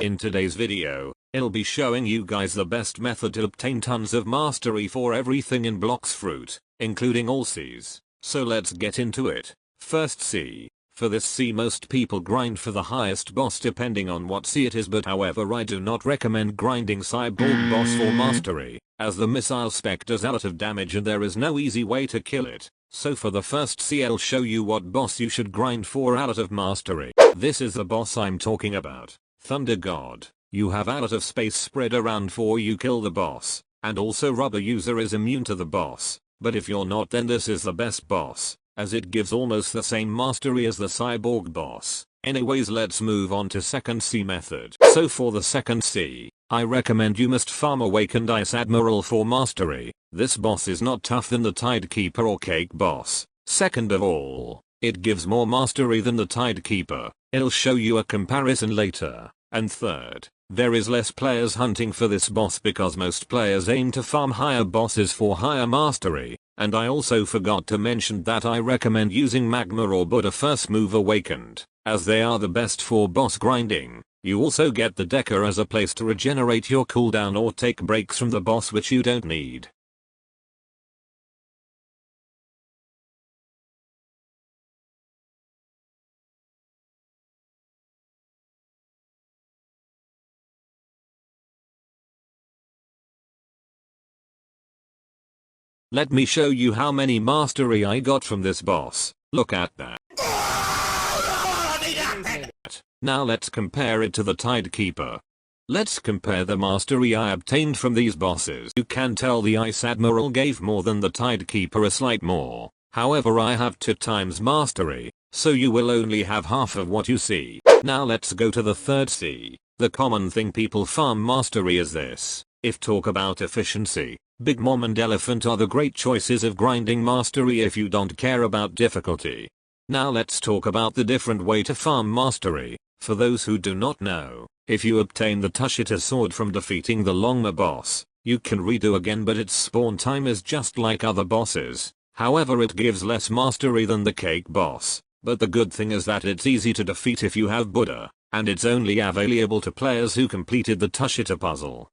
In today's video, I'll be showing you guys the best method to obtain tons of mastery for everything in bloxfruit, including all Cs. So let's get into it. First C. For this C, most people grind for the highest boss depending on what C it is, but however I do not recommend grinding cyborg boss for mastery, as the missile spec does a lot of damage and there is no easy way to kill it. So for the first C, I'll show you what boss you should grind for a lot of mastery. This is the boss I'm talking about. Thunder God. You have a lot of space spread around for you kill the boss, and also rubber user is immune to the boss, but if you're not, then this is the best boss, as it gives almost the same mastery as the cyborg boss. Anyways, let's move on to second C method. So for the second C, I recommend you must farm Awakened Ice Admiral for mastery. This boss is not tough than the Tidekeeper or Cake boss. Second of all, it gives more mastery than the Tidekeeper. I'll show you a comparison later. And third, there is less players hunting for this boss because most players aim to farm higher bosses for higher mastery. And I also forgot to mention that I recommend using Magma or Buddha first move Awakened, as they are the best for boss grinding. You also get the Decker as a place to regenerate your cooldown or take breaks from the boss, which you don't need. Let me show you how many mastery I got from this boss. Look at that. Now let's compare it to the Tidekeeper. Let's compare the mastery I obtained from these bosses. You can tell the Ice Admiral gave more than the Tidekeeper, a slight more. However, I have 2 times mastery, so you will only have half of what you see. Now let's go to the third C. The common thing people farm mastery is this. If talk about efficiency, Big Mom and Elephant are the great choices of grinding mastery if you don't care about difficulty. Now let's talk about the different way to farm mastery. For those who do not know, if you obtain the Tushita sword from defeating the Longma boss, you can redo again, but its spawn time is just like other bosses. However, it gives less mastery than the Cake boss, but the good thing is that it's easy to defeat if you have Buddha, and it's only available to players who completed the Tushita puzzle.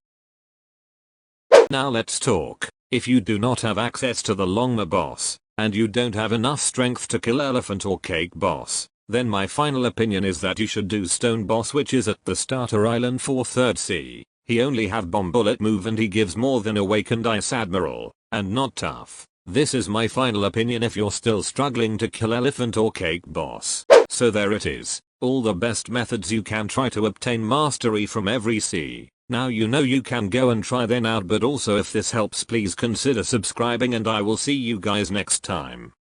Now let's talk. If you do not have access to the Longma boss, and you don't have enough strength to kill Elephant or Cake boss, then my final opinion is that you should do Stone boss, which is at the starter island for third C. He only have bomb bullet move and he gives more than Awakened Ice Admiral, and not tough. This is my final opinion if you're still struggling to kill Elephant or Cake boss. So there it is. All the best methods you can try to obtain mastery from every C. Now you know you can go and try them out, but also if this helps, please consider subscribing and I will see you guys next time.